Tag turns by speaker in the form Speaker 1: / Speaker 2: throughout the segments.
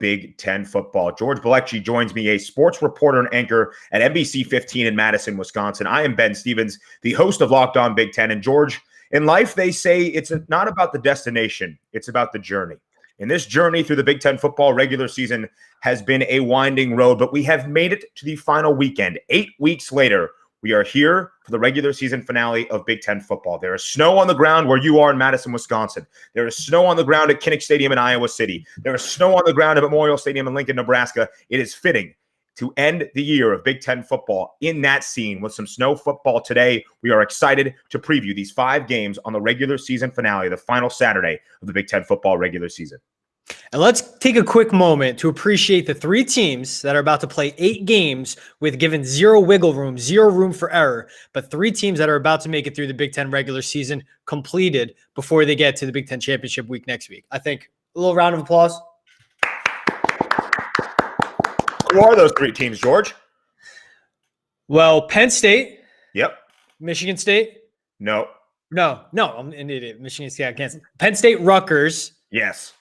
Speaker 1: Big Ten football. George Balecki joins me, a sports reporter and anchor at NBC 15 in Madison, Wisconsin. I am Ben Stevens, the host of Locked On Big Ten. And George, in life, they say it's not about the destination, it's about the journey. And this journey through the Big Ten football regular season has been a winding road, but we have made it to the final weekend. 8 weeks later, we are here for the regular season finale of Big Ten football. There is snow on the ground where you are in Madison, Wisconsin. There is snow on the ground at Kinnick Stadium in Iowa City. There is snow on the ground at Memorial Stadium in Lincoln, Nebraska. It is fitting to end the year of Big Ten football in that scene with some snow football today. We are excited to preview these 5 games on the regular season finale, the final Saturday of the Big Ten football regular season.
Speaker 2: And let's take a quick moment to appreciate the 3 teams that are about to play 8 games with given zero wiggle room, zero room for error, but 3 teams that are about to make it through the Big Ten regular season completed before they get to the Big Ten championship week next week. I think a little round of applause.
Speaker 1: Who are those 3 teams, George?
Speaker 2: Well, Penn State.
Speaker 1: Yep.
Speaker 2: Michigan State.
Speaker 1: No.
Speaker 2: I'm an idiot. Michigan State, I can't. Penn State, Rutgers.
Speaker 1: Yes.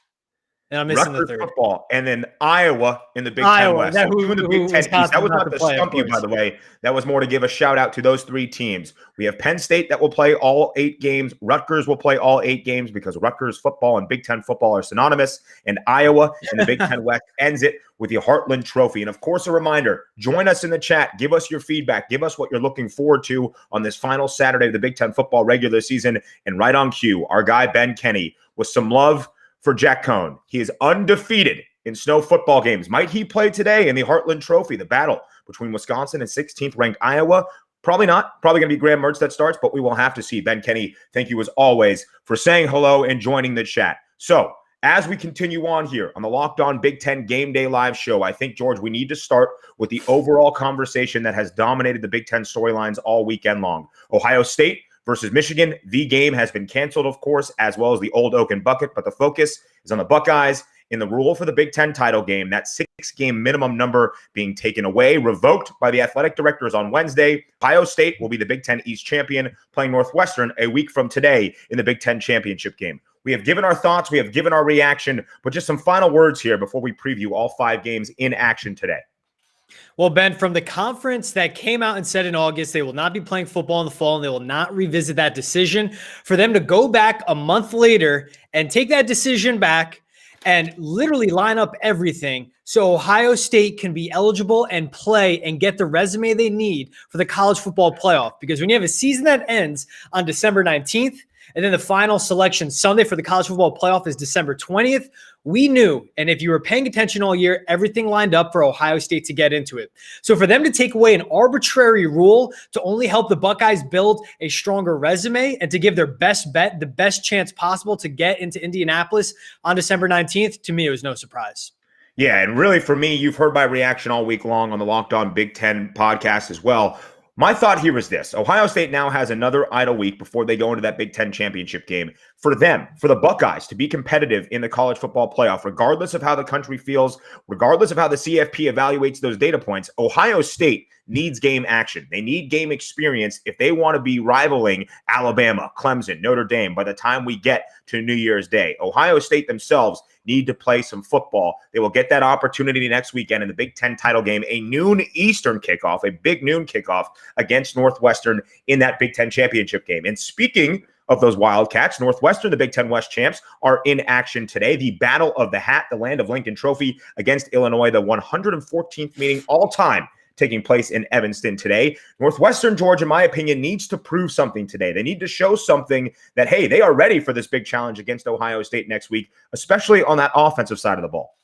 Speaker 2: And I'm missing
Speaker 1: Rutgers
Speaker 2: the third.
Speaker 1: Football, and then Iowa in the Big Ten West.
Speaker 2: That,
Speaker 1: So in the Big Ten East. That was not to stump you, by the way. That was more to give a shout out to those 3 teams. We have Penn State that will play all 8 games. Rutgers will play all 8 games because Rutgers football and Big Ten football are synonymous. And Iowa in the Big Ten West ends it with the Heartland Trophy. And of course, a reminder, join us in the chat. Give us your feedback. Give us what you're looking forward to on this final Saturday of the Big Ten football regular season. And right on cue, our guy Ben Kenny with some love for Jack Cohn. He is undefeated in snow football games. Might he play today in the Heartland Trophy, the battle between Wisconsin and 16th ranked Iowa? Probably not. Probably going to be Graham Mertz that starts, but we will have to see. Ben Kenny, thank you as always for saying hello and joining the chat. So as we continue on here on the Locked On Big Ten Game Day Live show, I think, George, we need to start with the overall conversation that has dominated the Big Ten storylines all weekend long. Ohio State versus Michigan. The game has been canceled, of course, as well as the Old Oaken Bucket, but the focus is on the Buckeyes in the rule for the Big Ten title game, that 6-game minimum number being taken away, revoked by the athletic directors on Wednesday. Ohio State will be the Big Ten East champion, playing Northwestern a week from today in the Big Ten championship game. We have given our thoughts, we have given our reaction, but just some final words here before we preview all 5 games in action today.
Speaker 2: Well, Ben, from the conference that came out and said in August they will not be playing football in the fall and they will not revisit that decision, for them to go back a month later and take that decision back and literally line up everything so Ohio State can be eligible and play and get the resume they need for the college football playoff. Because when you have a season that ends on December 19th, and then the final selection Sunday for the college football playoff is December 20th. We knew, and if you were paying attention all year, everything lined up for Ohio State to get into it. So for them to take away an arbitrary rule to only help the Buckeyes build a stronger resume and to give their best bet, the best chance possible to get into Indianapolis on December 19th, to me, it was no surprise.
Speaker 1: Yeah, and really for me, you've heard my reaction all week long on the Locked On Big Ten podcast as well. My thought here is this. Ohio State now has another idle week before they go into that Big Ten championship game. For them, for the Buckeyes to be competitive in the college football playoff, regardless of how the country feels, regardless of how the CFP evaluates those data points, Ohio State needs game action. They need game experience if they want to be rivaling Alabama, Clemson, Notre Dame by the time we get to New Year's Day. Ohio State themselves need to play some football. They will get that opportunity next weekend in the Big Ten title game, a noon Eastern kickoff, a big noon kickoff against Northwestern in that Big Ten championship game. And speaking of those Wildcats, Northwestern, the Big Ten West champs, are in action today. The Battle of the Hat, the Land of Lincoln Trophy against Illinois, the 114th meeting all time taking place in Evanston today. Northwestern, Georgia, in my opinion, needs to prove something today. They need to show something that, hey, they are ready for this big challenge against Ohio State next week, especially on that offensive side of the ball.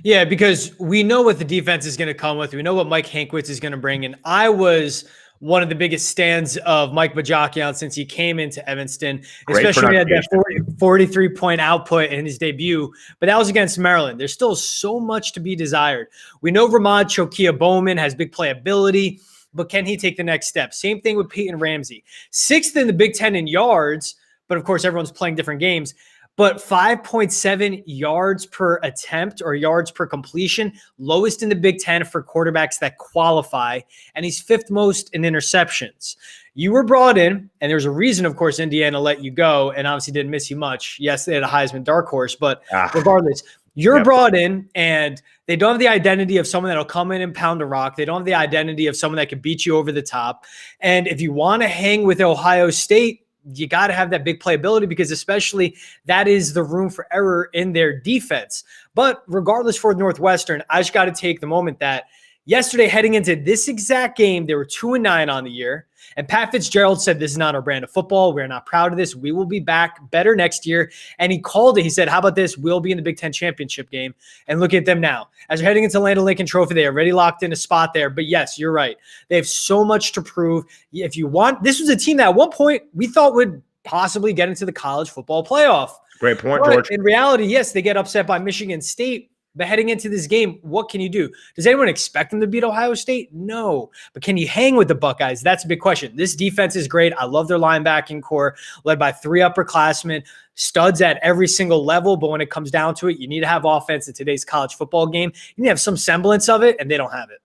Speaker 2: Yeah, because we know what the defense is going to come with. We know what Mike Hankwitz is going to bring. And I was one of the biggest stands of Mike Bajakian since he came into Evanston, especially when he had that 43-point output in his debut. But that was against Maryland. There's still so much to be desired. We know Ramad Chokia Bowman has big playability, but can he take the next step? Same thing with Peyton Ramsey. 6th in the Big Ten in yards, but of course everyone's playing different games. But 5.7 yards per attempt or yards per completion, lowest in the Big Ten for quarterbacks that qualify, and he's 5th most in interceptions. You were brought in, and there's a reason, of course, Indiana let you go, and obviously didn't miss you much. Yes, they had a Heisman dark horse, but regardless, You're brought in, and they don't have the identity of someone that'll come in and pound a rock. They don't have the identity of someone that can beat you over the top. And if you want to hang with Ohio State, you got to have that big playability, because especially that is the room for error in their defense. But regardless, for Northwestern, I just got to take the moment that yesterday, heading into this exact game, they were 2-9 on the year. And Pat Fitzgerald said, this is not our brand of football. We're not proud of this. We will be back better next year. And he called it. He said, how about this? We'll be in the Big Ten championship game. And look at them now. As they're heading into Land Lincoln Trophy, they already locked in a spot there. But yes, you're right. They have so much to prove. If you want, this was a team that at one point we thought would possibly get into the college football playoff.
Speaker 1: Great point,
Speaker 2: But
Speaker 1: George.
Speaker 2: in reality, yes, they get upset by Michigan State. But heading into this game, what can you do? Does anyone expect them to beat Ohio State? No. But can you hang with the Buckeyes? That's a big question. This defense is great. I love their linebacking core, led by 3 upperclassmen, studs at every single level. But when it comes down to it, you need to have offense in today's college football game. You need to have some semblance of it, and they don't have it.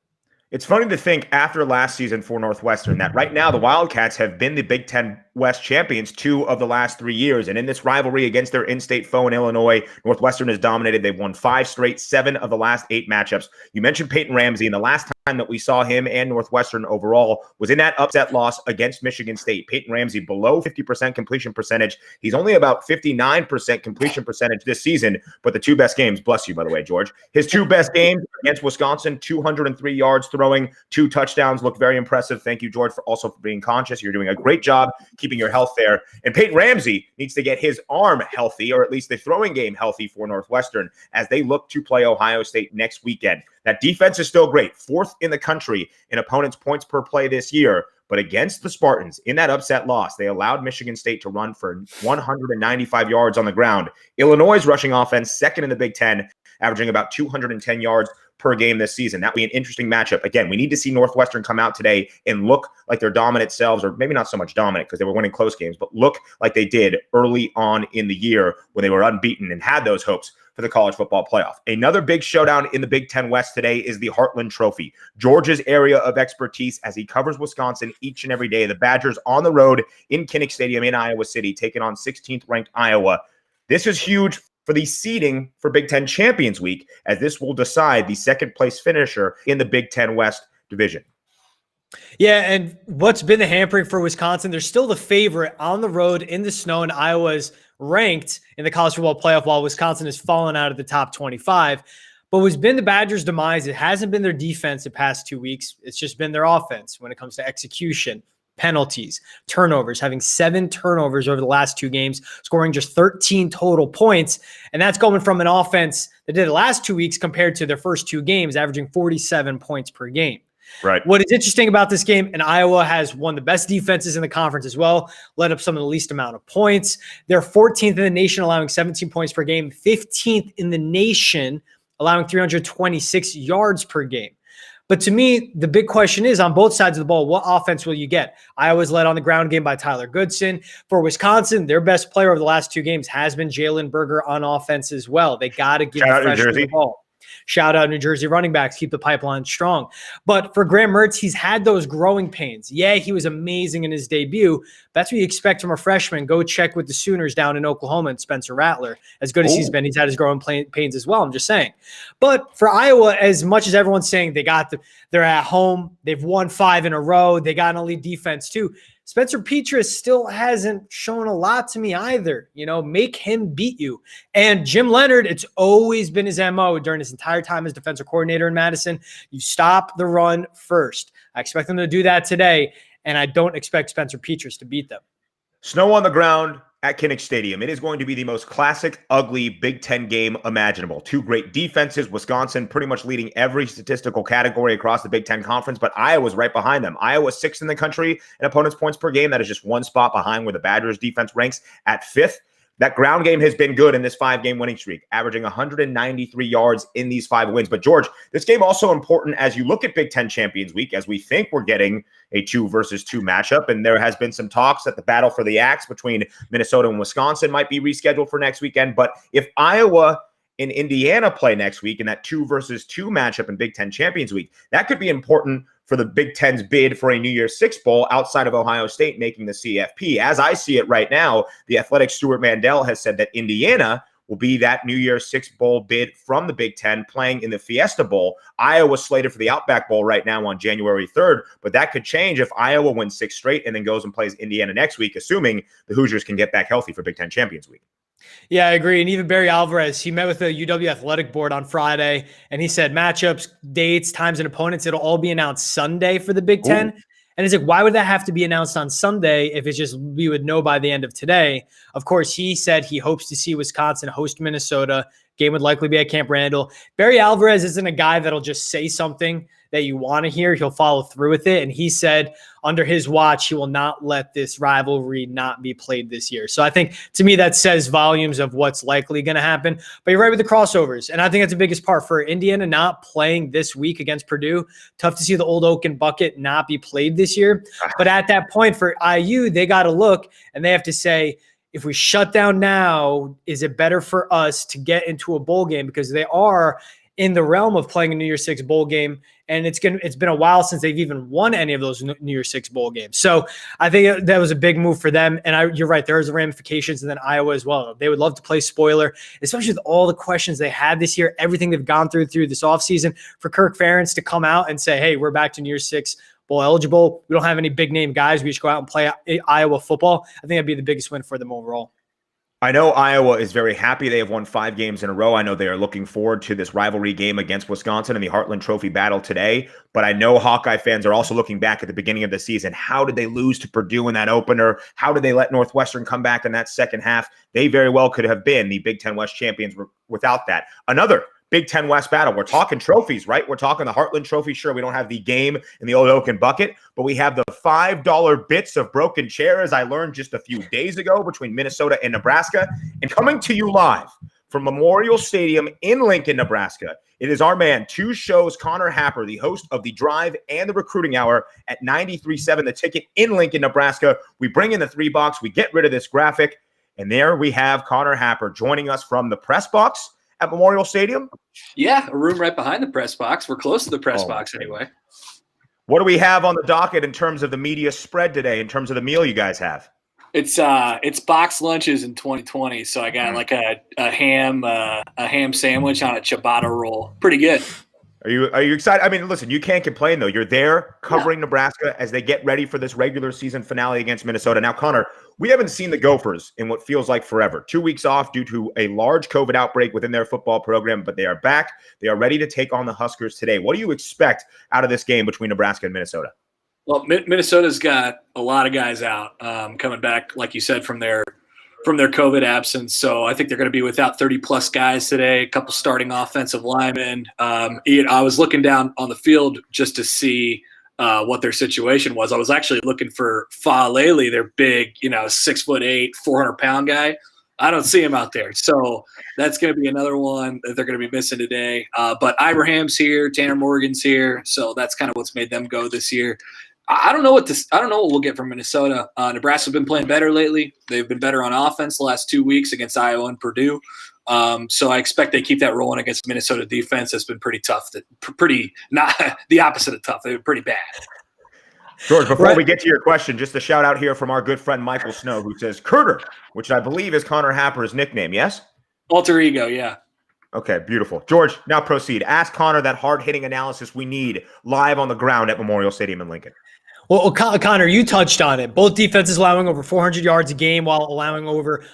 Speaker 1: It's funny to think after last season for Northwestern that right now the Wildcats have been the Big Ten West champions 2 of the last 3 years. And in this rivalry against their in-state foe in Illinois, Northwestern has dominated. They've won 5 straight, 7 of the last 8 matchups. You mentioned Peyton Ramsey, and the last time that we saw him and Northwestern overall was in that upset loss against Michigan State. Peyton Ramsey below 50% completion percentage. He's only about 59% completion percentage this season, but the 2 best games, bless you, by the way, George, his 2 best games against Wisconsin, 203 yards throwing, 2 touchdowns, look very impressive. Thank you, George, for being conscious. You're doing a great job keeping your health there. And Peyton Ramsey needs to get his arm healthy, or at least the throwing game healthy for Northwestern as they look to play Ohio State next weekend. That defense is still great, 4th in the country in opponents' points per play this year. But against the Spartans, in that upset loss, they allowed Michigan State to run for 195 yards on the ground. Illinois' rushing offense, 2nd in the Big Ten, averaging about 210 yards per game this season. That would be an interesting matchup. Again, we need to see Northwestern come out today and look like their dominant selves, or maybe not so much dominant because they were winning close games, but look like they did early on in the year when they were unbeaten and had those hopes for the college football playoff. Another big showdown in the Big Ten West today is the Heartland Trophy, George's area of expertise as he covers Wisconsin each and every day. The Badgers on the road in Kinnick Stadium in Iowa City, taking on 16th ranked Iowa. This is huge for the seeding for Big Ten Champions Week, as this will decide the 2nd place finisher in the Big Ten West division.
Speaker 2: Yeah, and what's been the hampering for Wisconsin? They're still the favorite on the road in the snow, and Iowa's ranked in the college football playoff while Wisconsin has fallen out of the top 25. But what's been the Badgers' demise, it hasn't been their defense the past 2 weeks. It's just been their offense when it comes to execution, penalties, turnovers, having 7 turnovers over the last 2 games, scoring just 13 total points. And that's going from an offense that did the last 2 weeks compared to their first 2 games, averaging 47 points per game.
Speaker 1: Right.
Speaker 2: What is interesting about this game, and Iowa has one of the best defenses in the conference as well, led up some of the least amount of points. They're 14th in the nation, allowing 17 points per game, 15th in the nation, allowing 326 yards per game. But to me, the big question is on both sides of the ball, what offense will you get? Iowa's led on the ground game by Tyler Goodson. For Wisconsin, their best player over the last 2 games has been Jalen Berger on offense as well. They got to give the freshman the ball. Shout out New Jersey running backs, keep the pipeline strong. But for Graham Mertz, he's had those growing pains. Yeah, he was amazing in his debut. That's what you expect from a freshman. Go check with the Sooners down in Oklahoma and Spencer Rattler. As good as he's been, he's had his growing pains as well. I'm just saying. But for Iowa, as much as everyone's saying they're at home, they've won 5 in a row, they got an elite defense too. Spencer Petras still hasn't shown a lot to me either. Make him beat you. And Jim Leonard, it's always been his MO during his entire time as defensive coordinator in Madison. You stop the run first. I expect them to do that today, and I don't expect Spencer Petras to beat them.
Speaker 1: Snow on the ground at Kinnick Stadium. It is going to be the most classic, ugly Big Ten game imaginable. 2 great defenses, Wisconsin pretty much leading every statistical category across the Big Ten Conference, but Iowa's right behind them. Iowa's 6th in the country in opponents' points per game. That is just 1 spot behind where the Badgers defense ranks at 5th. That ground game has been good in this 5-game winning streak, averaging 193 yards in these 5 wins. But, George, this game also important as you look at Big Ten Champions Week, as we think we're getting a 2 versus 2 matchup. And there has been some talks that the battle for the axe between Minnesota and Wisconsin might be rescheduled for next weekend. But if Iowa and Indiana play next week in that 2 versus 2 matchup in Big Ten Champions Week, that could be important for the Big Ten's bid for a New Year's Six Bowl outside of Ohio State making the CFP. As I see it right now, the Athletic Stuart Mandel has said that Indiana will be that New Year's Six Bowl bid from the Big Ten playing in the Fiesta Bowl. Iowa slated for the Outback Bowl right now on January 3rd, but that could change if Iowa wins 6 straight and then goes and plays Indiana next week, assuming the Hoosiers can get back healthy for Big Ten Champions Week.
Speaker 2: Yeah, I agree. And even Barry Alvarez, he met with the UW athletic board on Friday, and he said matchups, dates, times, and opponents, it'll all be announced Sunday for the Big Ten. And he's like, why would that have to be announced on Sunday if it's just we would know by the end of today? Of course, he said he hopes to see Wisconsin host Minnesota. Game would likely be at Camp Randall. Barry Alvarez isn't a guy that'll just say something that you want to hear. He'll follow through with it. And he said under his watch, he will not let this rivalry not be played this year. So I think, to me, that says volumes of what's likely going to happen. But you're right with the crossovers. And I think that's the biggest part for Indiana not playing this week against Purdue. Tough to see the Old Oak and Bucket not be played this year. But at that point for IU, they got to look and they have to say, if we shut down now, is it better for us to get into a bowl game? Because they are in the realm of playing a New Year's Six bowl game. And it's been a while since they've even won any of those New Year's Six bowl games. So I think that was a big move for them. And you're right, there's ramifications, and then Iowa as well. They would love to play spoiler, especially with all the questions they had this year, everything they've gone through this offseason. For Kirk Ferentz to come out and say, hey, we're back to New Year's Six bowl eligible. We don't have any big name guys. We just go out and play Iowa football. I think that'd be the biggest win for them overall.
Speaker 1: I know Iowa is very happy. They have won 5 games in a row. I know they are looking forward to this rivalry game against Wisconsin in the Heartland Trophy battle today. But I know Hawkeye fans are also looking back at the beginning of the season. How did they lose to Purdue in that opener? How did they let Northwestern come back in that second half? They very well could have been the Big Ten West champions without that. Another Big Ten West battle. We're talking trophies, right? We're talking the Heartland Trophy. Sure, we don't have the game in the Old Oak and Bucket, but we have the $5 bits of broken chair, as I learned just a few days ago, between Minnesota and Nebraska. And coming to you live from Memorial Stadium in Lincoln, Nebraska, it is our man, 2 shows, Connor Happer, the host of The Drive and The Recruiting Hour at 93.7 The Ticket in Lincoln, Nebraska. We bring in the 3 box. We get rid of this graphic. And there we have Connor Happer joining us from the press box at Memorial Stadium?
Speaker 3: Yeah, a room right behind the press box. We're close to the press box anyway.
Speaker 1: What do we have on the docket in terms of the media spread today, in terms of the meal you guys have?
Speaker 3: It's box lunches in 2020. So I got like a ham sandwich on a ciabatta roll. Pretty good.
Speaker 1: Are you excited? I mean, listen, you can't complain, though. You're there covering Nebraska as they get ready for this regular season finale against Minnesota. Now, Connor, we haven't seen the Gophers in what feels like forever. 2 weeks off due to a large COVID outbreak within their football program, but they are back. They are ready to take on the Huskers today. What do you expect out of this game between Nebraska and Minnesota?
Speaker 3: Well, Minnesota's got a lot of guys out coming back, like you said, from their COVID absence. So I think they're going to be without 30-plus guys today, a couple starting offensive linemen. I was looking down on the field just to see what their situation was. I was actually looking for Fa'alele, their big, 6'8", 400-pound guy. I don't see him out there. So that's going to be another one that they're going to be missing today. But Ibrahim's here, Tanner Morgan's here. So that's kind of what's made them go this year. I don't know what we'll get from Minnesota. Nebraska's been playing better lately. They've been better on offense the last 2 weeks against Iowa and Purdue. So I expect they keep that rolling against Minnesota defense. That's been pretty tough. Pretty not the opposite of tough. They've been pretty bad.
Speaker 1: George, before we get to your question, just a shout out here from our good friend Michael Snow, who says Curter, which I believe is Connor Happer's nickname. Yes?
Speaker 3: Alter ego, yeah.
Speaker 1: Okay, beautiful. George, now proceed. Ask Connor that hard-hitting analysis we need live on the ground at Memorial Stadium in Lincoln.
Speaker 2: Well, Connor, you touched on it. Both defenses allowing over 400 yards a game while allowing over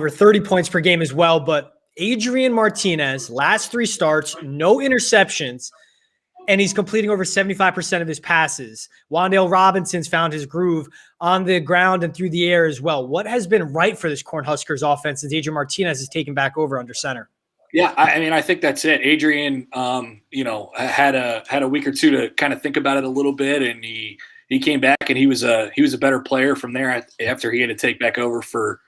Speaker 2: 30 points per game as well. But Adrian Martinez, last 3 starts, no interceptions, and he's completing over 75% of his passes. Wan'Dale Robinson's found his groove on the ground and through the air as well. What has been right for this Cornhuskers offense since Adrian Martinez has taken back over under center?
Speaker 3: Yeah, I think that's it. Adrian, had a week or two to kind of think about it a little bit, and he came back and he was a better player from there after he had to take back over for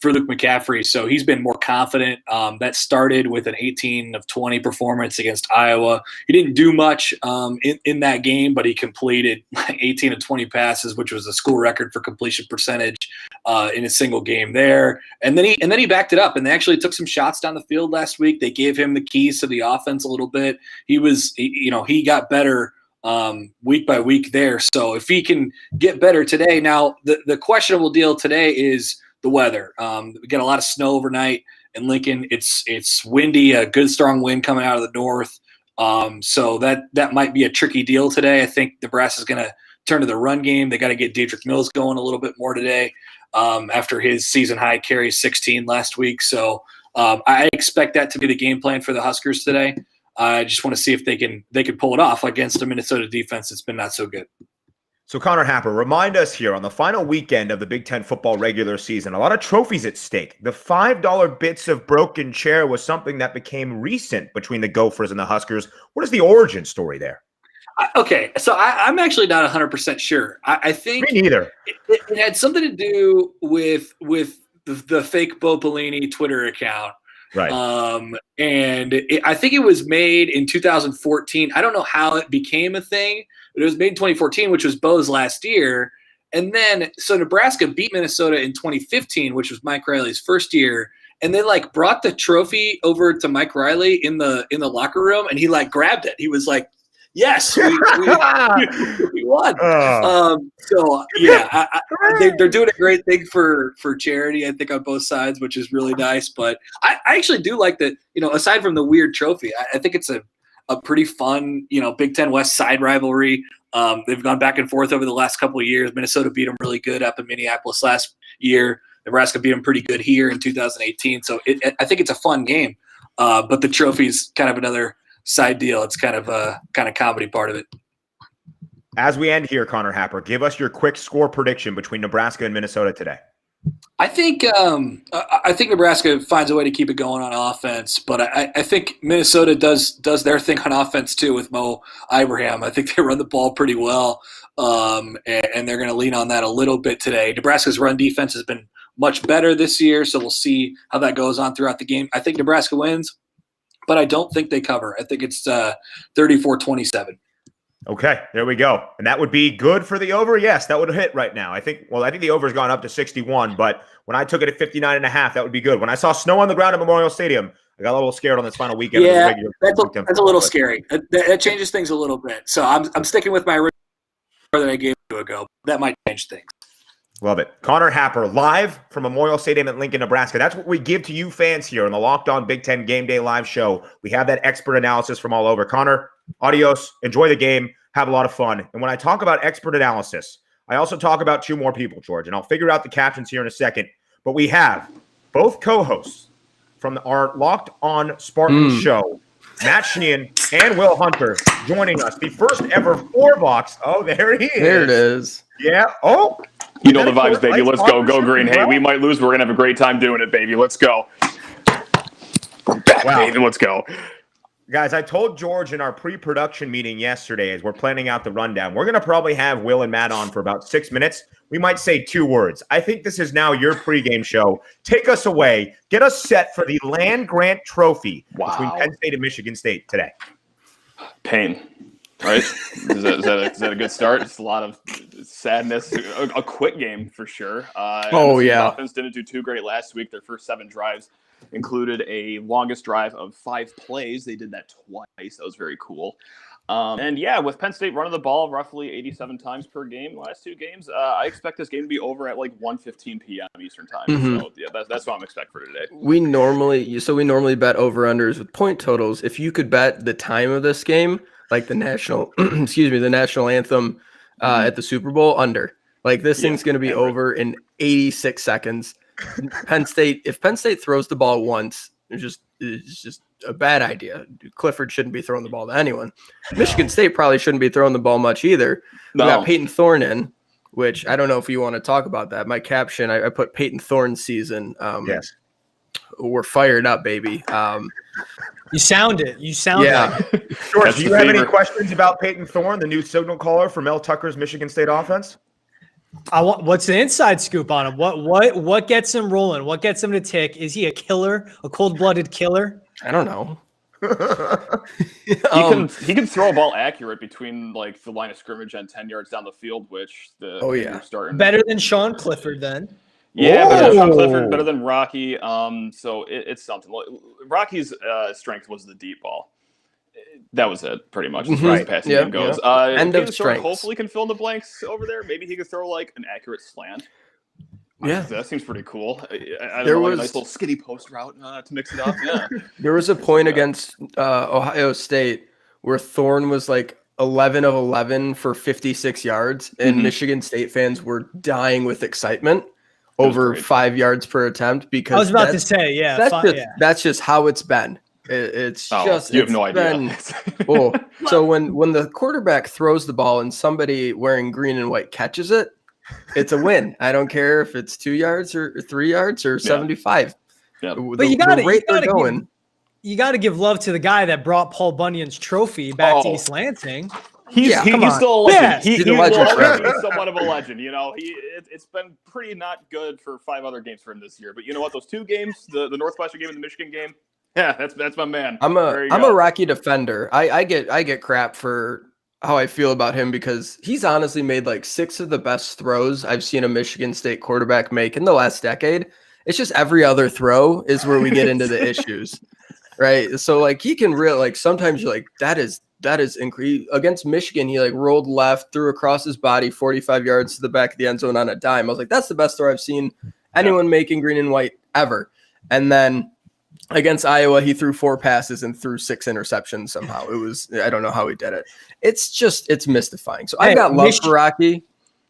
Speaker 3: Luke McCaffrey. So he's been more confident. That started with an 18 of 20 performance against Iowa. He didn't do much in that game, but he completed 18 of 20 passes, which was a school record for completion percentage in a single game there. And then he backed it up, and they actually took some shots down the field last week. They gave him the keys to the offense a little bit. He got better week by week there. So if he can get better today, now the questionable deal today is the weather. We got a lot of snow overnight, in Lincoln. It's windy, a good strong wind coming out of the north. So that might be a tricky deal today. I think Nebraska's going to turn to the run game. They got to get Dedrick Mills going a little bit more today after his season high carry 16 last week. So I expect that to be the game plan for the Huskers today. I just want to see if they can pull it off against a Minnesota defense that's been not so good.
Speaker 1: So Connor Happer, remind us here on the final weekend of the Big Ten football regular season, a lot of trophies at stake. The $5 bits of broken chair was something that became recent between the Gophers and the Huskers. What is the origin story there?
Speaker 3: Okay, so I'm actually not 100% sure. I think
Speaker 1: Me neither.
Speaker 3: It had something to do with the fake Bo Pelini Twitter account.
Speaker 1: Right.
Speaker 3: I think it was made in 2014. I don't know how it became a thing, but it was made in 2014, which was Bo's last year. And then, so Nebraska beat Minnesota in 2015, which was Mike Riley's first year. And they brought the trophy over to Mike Riley in the locker room, and he grabbed it. He was like, "Yes, we won." So yeah, they're doing a great thing for charity, I think, on both sides, which is really nice. But I actually do like that. Aside from the weird trophy, I think it's a pretty fun, Big Ten West side rivalry. They've gone back and forth over the last couple of years. Minnesota beat them really good up in Minneapolis last year. Nebraska beat them pretty good here in 2018. So I think it's a fun game. But the trophy's kind of another side deal. It's kind of a comedy part of it.
Speaker 1: As we end here, Connor Happer, give us your quick score prediction between Nebraska and Minnesota today.
Speaker 3: I think Nebraska finds a way to keep it going on offense, but I think Minnesota does their thing on offense too with Mo Ibrahim. I think they run the ball pretty well, and they're going to lean on that a little bit today. Nebraska's run defense has been much better this year, so we'll see how that goes on throughout the game. I think Nebraska wins, but I don't think they cover. I think it's 34-27.
Speaker 1: Okay, there we go. And that would be good for the over? Yes, that would hit right now. I think the over's gone up to 61, but when I took it at 59.5, that would be good. When I saw snow on the ground at Memorial Stadium, I got a little scared on this final weekend.
Speaker 3: Yeah, that's a little scary. That changes things a little bit. So I'm sticking with my original that I gave you ago. That might change things.
Speaker 1: Love it. Connor Happer, live from Memorial Stadium at Lincoln, Nebraska. That's what we give to you fans here on the Locked On Big Ten Game Day live show. We have that expert analysis from all over. Connor, adios. Enjoy the game. Have a lot of fun. And when I talk about expert analysis, I also talk about two more people, George, and I'll figure out the captions here in a second. But we have both co-hosts from our Locked On Spartans show, Matt Sheehan and Will Hunter, joining us. The first ever 4-box. Oh, there he is.
Speaker 4: There it is.
Speaker 1: Yeah. Oh.
Speaker 5: You know the vibes, baby. Let's go. Go green. Hey, we might lose. We're going to have a great time doing it, baby. Let's go. We're back, baby. Let's go.
Speaker 1: Guys, I told George in our pre-production meeting yesterday as we're planning out the rundown, we're going to probably have Will and Matt on for about 6 minutes. We might say 2 words. I think this is now your pregame show. Take us away. Get us set for the land-grant trophy between Penn State and Michigan State today.
Speaker 5: Pain. Right? Is that a good start? It's a lot of sadness. A quick game for sure.
Speaker 4: Yeah.
Speaker 5: Offense didn't do too great last week. Their first 7 drives included a longest drive of 5 plays. They did that twice. That was very cool. With Penn State running the ball roughly 87 times per game last 2 games, I expect this game to be over at 1:15 p.m. Eastern time.
Speaker 4: Mm-hmm.
Speaker 5: So yeah, that's what I'm expecting for today.
Speaker 4: We normally bet over-unders with point totals. If you could bet the time of this game, like the national anthem at the Super Bowl, under. This thing's going to be over in 86 seconds. If Penn State throws the ball once, it's just a bad idea. Clifford shouldn't be throwing the ball to anyone. Michigan State probably shouldn't be throwing the ball much either. No. We got Peyton Thorne in, which I don't know if you want to talk about that. My caption, I put Peyton Thorne season.
Speaker 1: Yes.
Speaker 4: We're fired up, baby.
Speaker 2: You sound it.
Speaker 4: Yeah.
Speaker 1: George, do you have any questions about Peyton Thorne, the new signal caller for Mel Tucker's Michigan State offense?
Speaker 2: What's the inside scoop on him? What gets him rolling? What gets him to tick? Is he a killer, a cold-blooded killer?
Speaker 4: I don't know.
Speaker 5: He can throw a ball accurate between the line of scrimmage and 10 yards down the field, which starting
Speaker 2: better than Sean Clifford then.
Speaker 5: Yeah, better than Sean Clifford, better than Rocky. So it's something. Rocky's strength was the deep ball. That was it, pretty much, as far as the passing game goes.
Speaker 4: End of strength.
Speaker 5: Hopefully can fill in the blanks over there. Maybe he could throw an accurate slant.
Speaker 4: Yeah,
Speaker 5: that seems pretty cool. I don't
Speaker 4: There
Speaker 5: know, like
Speaker 4: was-
Speaker 5: a nice little skinny post route to mix it up. Yeah.
Speaker 4: There was a point against Ohio State where Thorne was like 11 of 11 for 56 yards, and
Speaker 5: Mhm.
Speaker 4: Michigan State fans were dying with excitement
Speaker 5: was
Speaker 4: over
Speaker 5: great.
Speaker 4: 5 yards per attempt because
Speaker 2: I was about to say, yeah,
Speaker 4: that's just how it's been. It's just
Speaker 5: you have no
Speaker 4: been-
Speaker 5: idea.
Speaker 4: Oh, so when the quarterback throws the ball and somebody wearing green and white catches it, it's a win. I don't care if it's 2 yards or 3 yards or 75.
Speaker 5: Yeah.
Speaker 2: But you gotta
Speaker 4: going.
Speaker 2: you got to give love to the guy that brought Paul Bunyan's trophy back to
Speaker 5: Oh.
Speaker 2: East Lansing.
Speaker 5: He's
Speaker 2: come on.
Speaker 5: still a legend.
Speaker 2: Yes.
Speaker 5: He
Speaker 4: He's a legend
Speaker 5: will always
Speaker 4: forever.
Speaker 5: be somewhat of a legend. You know, it's been pretty not good for 5 other games for him this year. But you know what? Those 2 games, the Northwestern game and the Michigan game, yeah, that's my man.
Speaker 4: I'm a Rocky defender. I get crap for how I feel about him because he's honestly made like 6 of the best throws I've seen a Michigan State quarterback make in the last decade. It's just every other throw is where we get into the issues, right? So like he can sometimes you're like that is incredible. Against Michigan, he like rolled left, threw across his body 45 yards to the back of the end zone on a dime. I was like, that's the best throw I've seen anyone making green and white ever. And then against Iowa, he threw 4 passes and threw 6 interceptions somehow. I don't know how he did it. It's mystifying. So I got love for Rocky.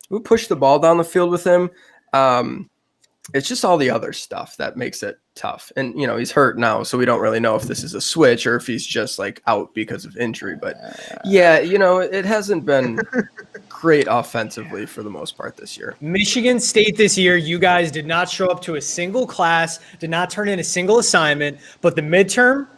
Speaker 4: We pushed the ball down the field with him. It's just all the other stuff that makes it tough. And, you know, he's hurt now, so we don't really know if this is a switch or if he's just like out because of injury. But yeah, you know, it hasn't been great offensively for the most part this year.
Speaker 2: Michigan State this year, you guys did not show up to a single class, did not turn in a single assignment, but the midterm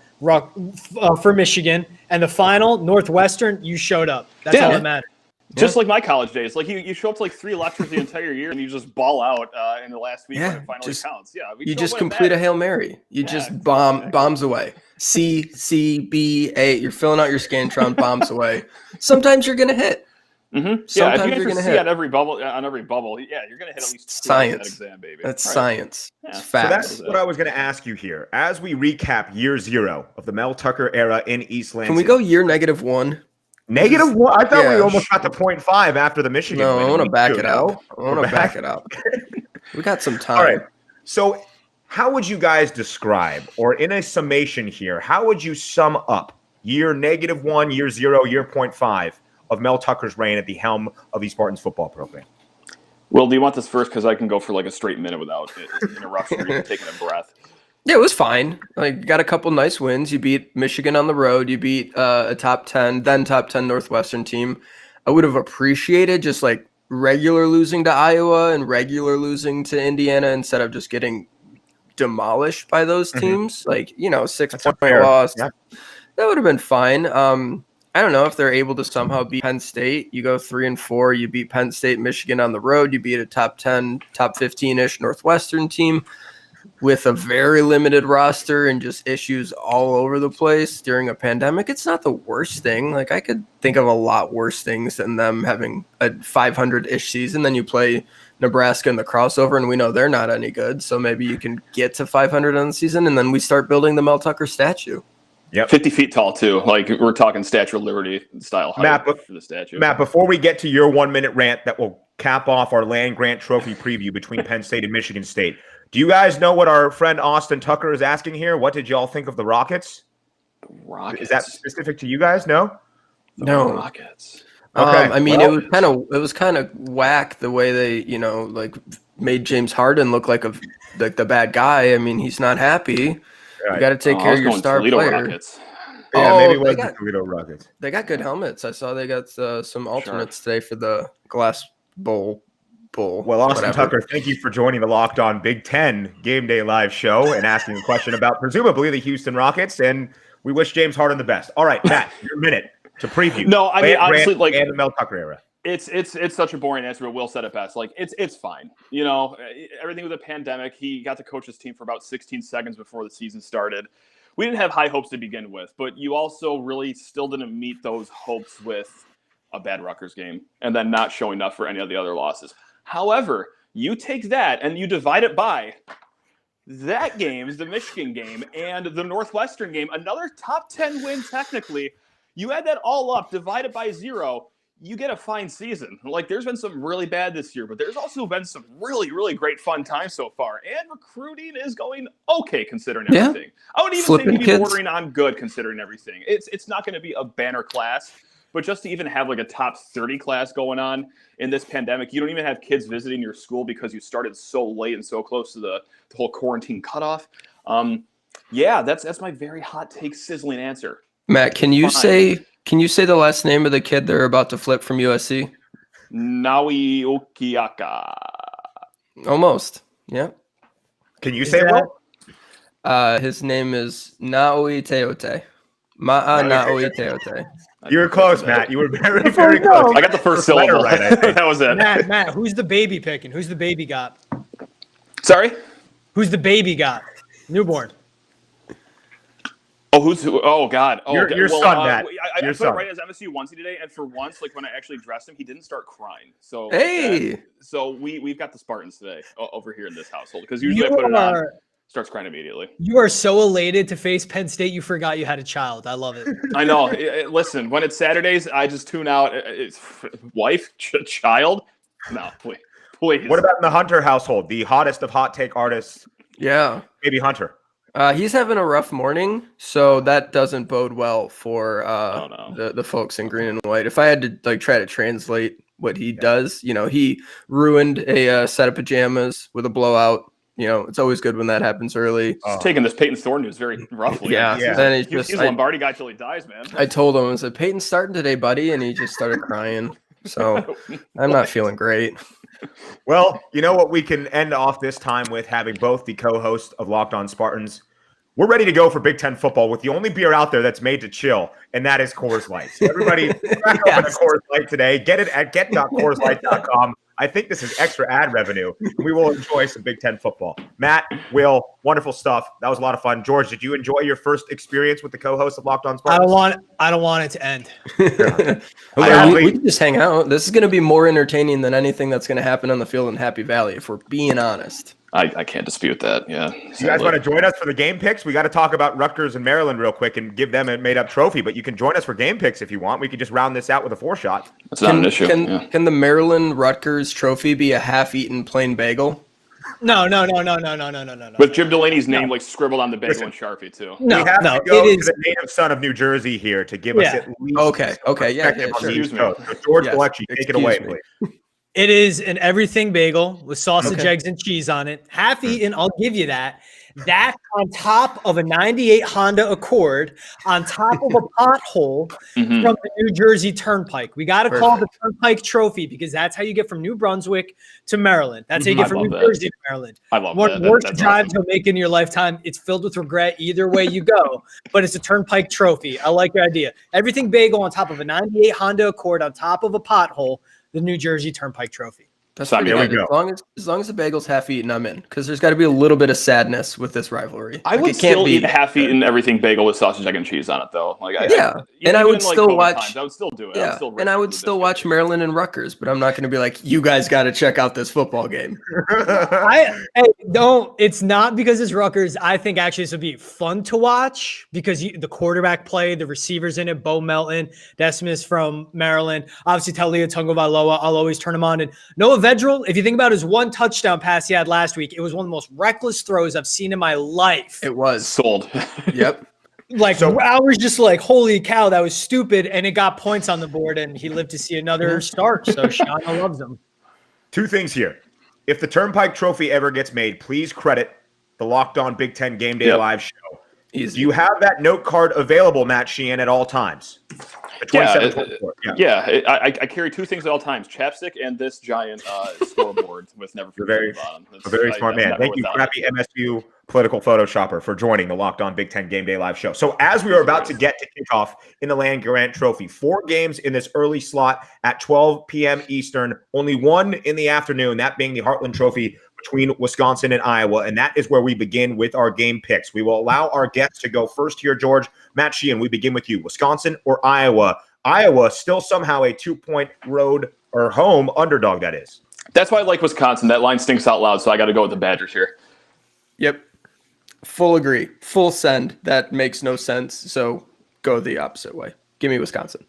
Speaker 2: for Michigan and the final, Northwestern, you showed up. That's all that matters.
Speaker 5: Just like my college days, like you show up to like 3 lectures the entire year, and you just ball out in the last week when it finally counts. Yeah,
Speaker 4: you just complete a Hail Mary. You just bombs away. C, B, A. You're filling out your Scantron, bombs away. Sometimes you're gonna hit.
Speaker 5: Mm-hmm. Yeah, if you enter C on every bubble, yeah, you're gonna hit at least
Speaker 4: science.
Speaker 5: That exam, baby.
Speaker 4: That's science.
Speaker 5: Yeah.
Speaker 4: It's facts.
Speaker 1: So that's what I was going to ask you here. As we recap year 0 of the Mel Tucker era in East Lansing.
Speaker 4: Can we go year -1?
Speaker 1: -1? I thought we almost got to 0.5 after the Michigan win.
Speaker 4: I want to back it up. We got some time.
Speaker 1: All right. So how would you guys describe, or in a summation here, how would you sum up year -1, year 0, year 0.5 of Mel Tucker's reign at the helm of East Spartans football program?
Speaker 5: Well, do you want this first? Because I can go for like a straight minute without interruption or even taking a breath.
Speaker 4: Yeah, it was fine. Like, got a couple nice wins. You beat Michigan on the road. You beat a top 10 Northwestern team. I would have appreciated just like regular losing to Iowa and regular losing to Indiana instead of just getting demolished by those teams. Like, you know, 6-point loss. Yeah. That would have been fine. I don't know if they're able to somehow beat Penn State. You go 3-4. You beat Penn State, Michigan on the road. You beat a top 10, top 15-ish Northwestern team with a very limited roster and just issues all over the place during a pandemic. It's not the worst thing. Like, I could think of a lot worse things than them having a 500-ish season. Then you play Nebraska in the crossover, and we know they're not any good. So maybe you can get to 500 on the season, and then we start building the Mel Tucker statue.
Speaker 1: Yep.
Speaker 5: 50 feet tall, too. Like, we're talking Statue of Liberty style height for the statue.
Speaker 1: Matt, before we get to your 1-minute rant that will cap off our land grant trophy preview between Penn State and Michigan State, do you guys know what our friend Austin Tucker is asking here? What did y'all think of the Rockets?
Speaker 5: The Rockets.
Speaker 1: Is that specific to you guys? No?
Speaker 4: No.
Speaker 5: Rockets.
Speaker 1: Okay.
Speaker 4: I mean, it was kind of whack the way they, you know, like made James Harden look like the bad guy. I mean, he's not happy.
Speaker 1: Right.
Speaker 4: You got to take care of your star
Speaker 5: Toledo
Speaker 4: player.
Speaker 5: Rockets.
Speaker 1: Yeah, maybe it was the Toledo Rockets.
Speaker 4: They got good helmets. I saw they got some alternates today for the Glass Bowl.
Speaker 1: Well, Austin Tucker, thank you for joining the Locked On Big Ten Game Day Live show and asking a question about presumably the Houston Rockets. And we wish James Harden the best. All right, Matt, your minute to preview.
Speaker 5: No, I mean, honestly, like,
Speaker 1: and the Mel Tucker era.
Speaker 5: It's such a boring answer, but Will said it best. Like, it's fine. You know, everything with the pandemic, he got to coach his team for about 16 seconds before the season started. We didn't have high hopes to begin with, but you also really still didn't meet those hopes with a bad Rutgers game and then not showing up for any of the other losses. However, you take that and you divide it by that game, the Michigan game, and the Northwestern game, another top 10 win technically. You add that all up, divide it by 0. you get a fine season. Like, there's been some really bad this year, but there's also been some really, really great fun times so far. And recruiting is going okay considering everything. I would even say maybe bordering on good considering everything. It's not going to be a banner class, but just to even have like a top 30 class going on in this pandemic, you don't even have kids visiting your school because you started so late and so close to the whole quarantine cutoff. Yeah, that's my very hot take, sizzling answer.
Speaker 4: Matt, can you say the last name of the kid they're about to flip from USC?
Speaker 5: Naui Okiaka.
Speaker 4: Almost. Yeah.
Speaker 1: Can you say what?
Speaker 4: His name is Naui Teote. Naui Teote.
Speaker 1: You were close, Matt. You were very, very close.
Speaker 5: I got the first syllable right. I think that was it.
Speaker 2: Matt, who's the baby picking? Who's the baby got?
Speaker 5: Sorry?
Speaker 2: Who's the baby got? Newborn.
Speaker 5: Oh, who? Oh, God. Oh,
Speaker 1: your son, Matt.
Speaker 5: I put it right as MSU onesie today, and for once, like when I actually dressed him, he didn't start crying. So
Speaker 4: hey,
Speaker 5: so we've got the Spartans today over here in this household because usually I put it on, starts crying immediately.
Speaker 2: You are so elated to face Penn State, you forgot you had a child. I love it.
Speaker 5: I know. Listen, when it's Saturdays, I just tune out. It's wife, child. No, please.
Speaker 1: What about in the Hunter household? The hottest of hot take artists.
Speaker 4: Yeah,
Speaker 1: maybe Hunter.
Speaker 4: He's having a rough morning, so that doesn't bode well for the folks in green and white. If I had to like try to translate what he does, he ruined a set of pajamas with a blowout. It's always good when that happens early.
Speaker 5: He's taking this Peyton Thorne news very roughly.
Speaker 4: Yeah. Then
Speaker 5: he's Lombardi guy till he dies, man.
Speaker 4: I told him, I said, Peyton's starting today, buddy, and he just started crying. So I'm not feeling great.
Speaker 1: Well, you know what we can end off this time with, having both the co-hosts of Locked On Spartans. We're ready to go for Big Ten football with the only beer out there that's made to chill, and that is Coors Light. So everybody, crack open a Coors Light today. Get it at get.coorslight.com. I think this is extra ad revenue. We will enjoy some Big Ten football. Matt, Will, wonderful stuff. That was a lot of fun. George, did you enjoy your first experience with the co-host of Locked On Spartans?
Speaker 2: I don't want it to end.
Speaker 4: We can just hang out. This is going to be more entertaining than anything that's going to happen on the field in Happy Valley, if we're being honest.
Speaker 5: I can't dispute that. Yeah.
Speaker 1: You guys want to join us for the game picks? We got to talk about Rutgers and Maryland real quick and give them a made-up trophy. But you can join us for game picks if you want. We could just round this out with a 4-shot.
Speaker 5: That's not an issue.
Speaker 4: Can the Maryland Rutgers trophy be a half-eaten plain bagel?
Speaker 2: No.
Speaker 5: With Jim Delaney's name like scribbled on the bagel in Sharpie too.
Speaker 1: No, we have to go to the native son of New Jersey here to give us at least.
Speaker 4: Okay, yeah.
Speaker 1: Excuse me. So George Gillespie, take it away, please.
Speaker 2: It is an everything bagel with sausage, eggs, and cheese on it. Half eaten, I'll give you that. That's on top of a 98 Honda Accord, on top of a pothole from the New Jersey Turnpike. We got to call it the Turnpike Trophy because that's how you get from New Brunswick to Maryland. That's how you get from New Jersey to Maryland.
Speaker 5: I love
Speaker 2: One
Speaker 5: that.
Speaker 2: of the worst drives you'll make in your lifetime. It's filled with regret either way you go, but it's a Turnpike Trophy. I like your idea. Everything bagel on top of a 98 Honda Accord, on top of a pothole, the New Jersey Turnpike Trophy.
Speaker 4: That's pretty good. As long as the bagel's half eaten, I'm in. Because there's got to be a little bit of sadness with this rivalry.
Speaker 5: I would still eat half-eaten everything bagel with sausage, egg, and cheese on it, though.
Speaker 4: And I would still watch.
Speaker 5: I would still do it.
Speaker 4: Yeah, and I would still watch Maryland and Rutgers, but I'm not going to be like, you guys got to check out this football game.
Speaker 2: It's not because it's Rutgers. I think actually this would be fun to watch because the quarterback play, the receivers in it, Bo Melton, Decimus from Maryland, obviously Talia Tungavailoa. I'll always turn him on. And Noah Vedral, if you think about his one touchdown pass he had last week, it was one of the most reckless throws I've seen in my life.
Speaker 4: It was.
Speaker 5: Sold.
Speaker 4: Yep.
Speaker 2: I was just like, holy cow, that was stupid. And it got points on the board, and he lived to see another start. So Shiana loves him.
Speaker 1: Two things here. If the Turnpike Trophy ever gets made, please credit the Locked On Big Ten Game Day Live show. Easy. Do you have that note card available, Matt Sheehan, at all times?
Speaker 5: I carry two things at all times: chapstick and this giant scoreboard with never forget the bottom.
Speaker 1: A very smart man. Thank you, crappy MSU political photoshopper, for joining the Locked On Big Ten Game Day Live show. So as we are about to get to kickoff in the Land Grant Trophy, 4 games in this early slot at 12 p.m. Eastern, only one in the afternoon, that being the Heartland Trophy between Wisconsin and Iowa, and that is where we begin with our game picks. We will allow our guests to go first here, George. Matt Sheehan, we begin with you. Wisconsin or Iowa? Iowa still somehow a 2-point road or home underdog, that is.
Speaker 5: That's why I like Wisconsin. That line stinks out loud, so I got to go with the Badgers here.
Speaker 4: Yep. Full agree. Full send. That makes no sense, so go the opposite way. Give me Wisconsin.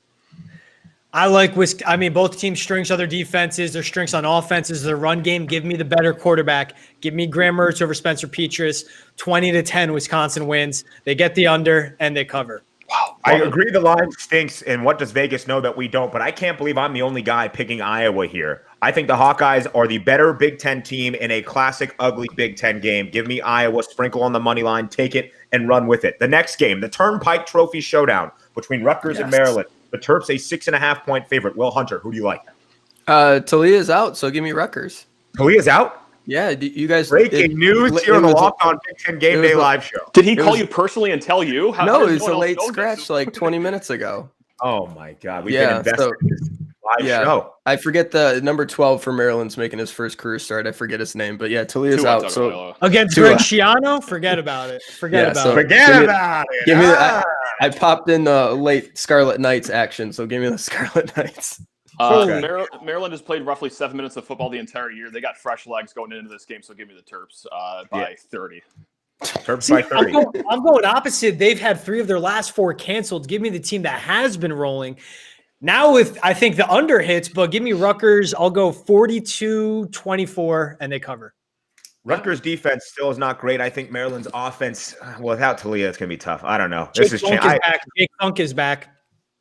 Speaker 2: I like I mean, both teams' strengths are their defenses, their strengths on offenses, their run game. Give me the better quarterback. Give me Graham Mertz over Spencer Petras. 20-10, Wisconsin wins. They get the under and they cover.
Speaker 1: Wow. I agree the line stinks, and what does Vegas know that we don't? But I can't believe I'm the only guy picking Iowa here. I think the Hawkeyes are the better Big Ten team in a classic, ugly Big Ten game. Give me Iowa, sprinkle on the money line, take it, and run with it. The next game, the Turnpike Trophy Showdown between Rutgers and Maryland. The Terps, a 6.5-point favorite. Will Hunter, who do you like?
Speaker 4: Talia's out, so give me Rutgers.
Speaker 1: Talia's out?
Speaker 4: Yeah, you guys.
Speaker 1: Breaking news here on the Locked On Big Ten Game Day live show.
Speaker 5: Did he call you personally and tell you?
Speaker 4: No, it's a late scratch like 20 minutes ago.
Speaker 1: Oh, my God. We've been invested in this live show.
Speaker 4: I forget the number 12 for Maryland's making his first career start. I forget his name, but yeah, Talia's out. So
Speaker 2: against Greg Schiano, forget about it. Forget about it.
Speaker 4: Give me I popped in the late Scarlet Knights action, so give me the Scarlet Knights.
Speaker 5: Maryland has played roughly 7 minutes of football the entire year. They got fresh legs going into this game, so give me the Terps by 30.
Speaker 1: Terps by 30.
Speaker 2: I'm going opposite. They've had 3 of their last 4 canceled. Give me the team that has been rolling. Now I think the under hits, but give me Rutgers. I'll go 42-24, and they cover.
Speaker 1: Rutgers' defense still is not great. I think Maryland's offense, without Talia, it's going to be tough. I don't know.
Speaker 2: Jake Funk is back.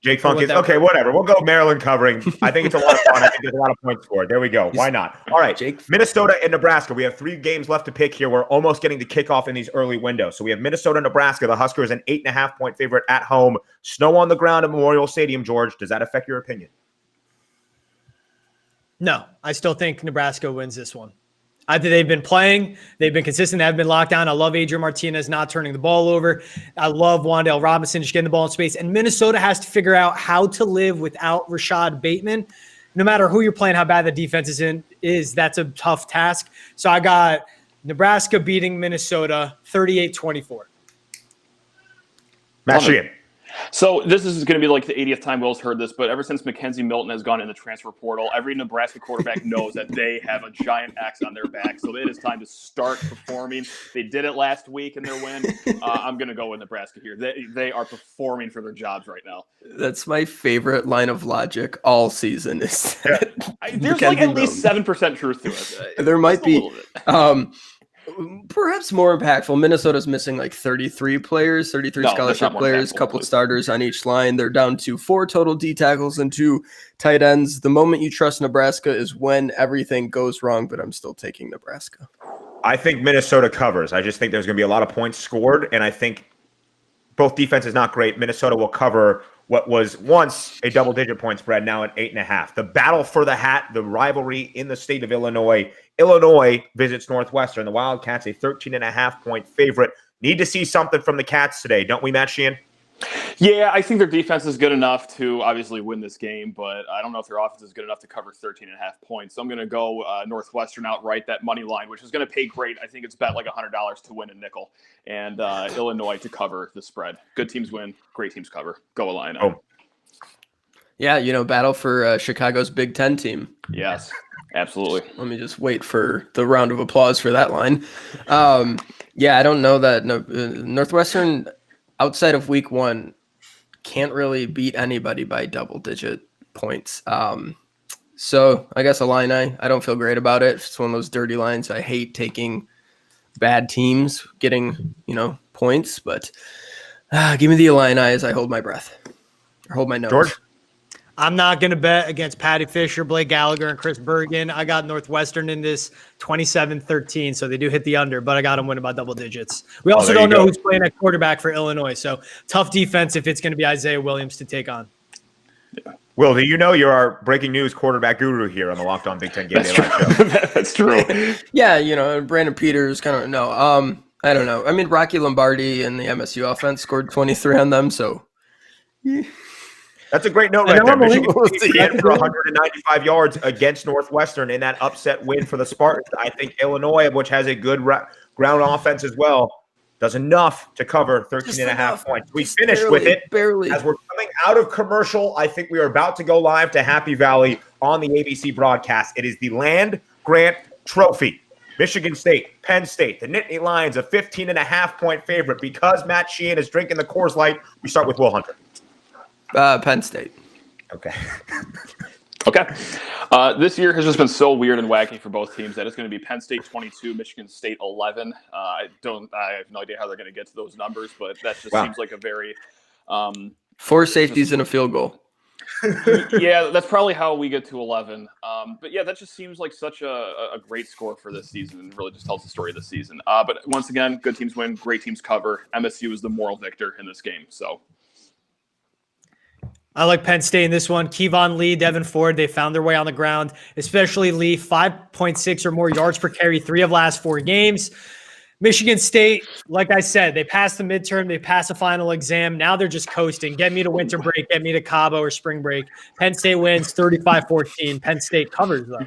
Speaker 1: Jake Funk is okay. Whatever. We'll go Maryland covering. I think it's a lot of fun. I think there's a lot of points scored. There we go. Why not? All right. Minnesota and Nebraska. We have 3 games left to pick here. We're almost getting the kickoff in these early windows. So we have Minnesota, Nebraska. The Huskers an 8.5-point favorite at home. Snow on the ground at Memorial Stadium. George, does that affect your opinion?
Speaker 2: No, I still think Nebraska wins this one. I think they've been playing. They've been consistent. They haven't been locked down. I love Adrian Martinez not turning the ball over. I love Wan'Dale Robinson just getting the ball in space. And Minnesota has to figure out how to live without Rashad Bateman. No matter who you're playing, how bad the defense is, that's a tough task. So I got Nebraska beating Minnesota 38-24.
Speaker 1: Matt Sheehan.
Speaker 5: So this is going to be like the 80th time Will's heard this, but ever since Mackenzie Milton has gone in the transfer portal, every Nebraska quarterback knows that they have a giant X on their back. So it is time to start performing. They did it last week in their win. I'm going to go with Nebraska here. They are performing for their jobs right now.
Speaker 4: That's my favorite line of logic all season. Is that
Speaker 5: there's like at least 7% truth to it.
Speaker 4: There might be. Perhaps more impactful. Minnesota's missing like 33 players, 33 scholarship players, couple starters on each line. They're down to 4 total D tackles and 2 tight ends. The moment you trust Nebraska is when everything goes wrong, but I'm still taking Nebraska.
Speaker 1: I think Minnesota covers. I just think there's going to be a lot of points scored, and I think both defense is not great. Minnesota will cover what was once a double-digit point spread, now at 8.5. The battle for the hat, the rivalry in the state of Illinois. Illinois visits Northwestern. The Wildcats, a 13.5-point favorite. Need to see something from the Cats today, don't we, Matt Sheehan?
Speaker 5: Yeah, I think their defense is good enough to obviously win this game, but I don't know if their offense is good enough to cover 13.5 points. So I'm going to go Northwestern outright, that money line, which is going to pay great. I think it's bet like $100 to win a nickel. And Illinois to cover the spread. Good teams win, great teams cover. Go Illini.
Speaker 1: Oh.
Speaker 4: Yeah, battle for Chicago's Big Ten team.
Speaker 5: Yes, absolutely.
Speaker 4: Let me just wait for the round of applause for that line. I don't know that Northwestern, outside of week 1, can't really beat anybody by double-digit points. So I guess Illini, I don't feel great about it. It's one of those dirty lines. I hate taking bad teams getting, points, but give me the Illini as I hold my breath. Or hold my nose.
Speaker 1: George?
Speaker 2: I'm not going to bet against Patty Fisher, Blake Gallagher, and Chris Bergen. I got Northwestern in this 27-13, so they do hit the under, but I got them winning by double digits. We also don't know who's playing at quarterback for Illinois, so tough defense if it's going to be Isaiah Williams to take on.
Speaker 1: Yeah. Will, do you know you're our breaking news quarterback guru here on the Locked On Big Ten Game Day Live show?
Speaker 5: That's true.
Speaker 4: Yeah, Brandon Peters I don't know. I mean, Rocky Lombardi and the MSU offense scored 23 on them, so yeah.
Speaker 1: That's a great note right there. Michigan State for 195 yards against Northwestern in that upset win for the Spartans. I think Illinois, which has a good ground offense as well, does enough to cover 13.5 points. We finished with it.
Speaker 4: Barely.
Speaker 1: As we're coming out of commercial, I think we are about to go live to Happy Valley on the ABC broadcast. It is the Land Grant Trophy. Michigan State, Penn State, the Nittany Lions, a 15.5-point favorite. Because Matt Sheehan is drinking the Coors Light, we start with Will Hunter.
Speaker 4: Penn State.
Speaker 1: Okay.
Speaker 5: Okay. This year has just been so weird and wacky for both teams that it's going to be Penn State 22, Michigan State 11. I have no idea how they're going to get to those numbers, but that just seems like a very
Speaker 4: 4 safeties and a field goal.
Speaker 5: Yeah, that's probably how we get to 11. But yeah, that just seems like such a great score for this season and really just tells the story of the season. But once again, good teams win, great teams cover. MSU is the moral victor in this game. So
Speaker 2: I like Penn State in this one. Kevon Lee, Devin Ford, they found their way on the ground, especially Lee, 5.6 or more yards per carry, 3 of last 4 games. Michigan State, like I said, they passed the midterm, they passed the final exam. Now they're just coasting. Get me to winter break, get me to Cabo or spring break. Penn State wins 35-14. Penn State covers, though.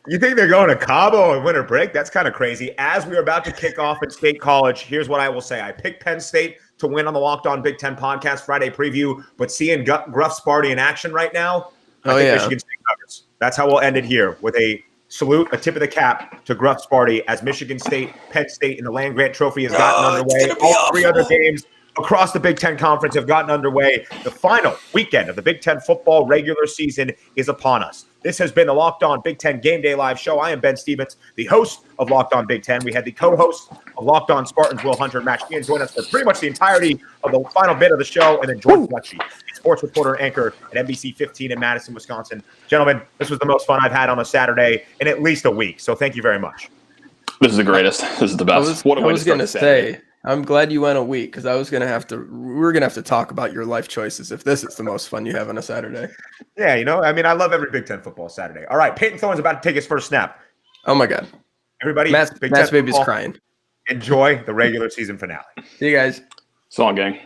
Speaker 1: You think they're going to Cabo and winter break? That's kind of crazy. As we are about to kick off at State College, here's what I will say. I picked Penn State to win on the Locked On Big Ten podcast Friday preview, but seeing Gruff Sparty in action right now, I think Michigan State covers. That's how we'll end it here with a salute, a tip of the cap to Gruff Sparty as Michigan State, Penn State, and the Land-Grant Trophy has gotten underway. All 3 other games across the Big Ten Conference have gotten underway. The final weekend of the Big Ten football regular season is upon us. This has been the Locked On Big Ten Game Day Live Show. I am Ben Stevens, the host of Locked On Big Ten. We had the co-host of Locked On Spartans, Will Hunter, and Matt Sheehan, join us for pretty much the entirety of the final bit of the show, and then Jordan Fletchy, sports reporter and anchor at NBC 15 in Madison, Wisconsin. Gentlemen, this was the most fun I've had on a Saturday in at least a week, so thank you very much.
Speaker 5: this is the greatest. This is the best.
Speaker 4: I was going to say, I'm glad you went a week because we're going to have to talk about your life choices if this is the most fun you have on a Saturday.
Speaker 1: Yeah, I love every Big Ten football Saturday. All right, Peyton Thorne's about to take his first snap.
Speaker 4: Oh, my God.
Speaker 1: Everybody,
Speaker 4: Matt's baby's crying.
Speaker 1: Enjoy the regular season finale.
Speaker 4: See you guys.
Speaker 5: So long, gang.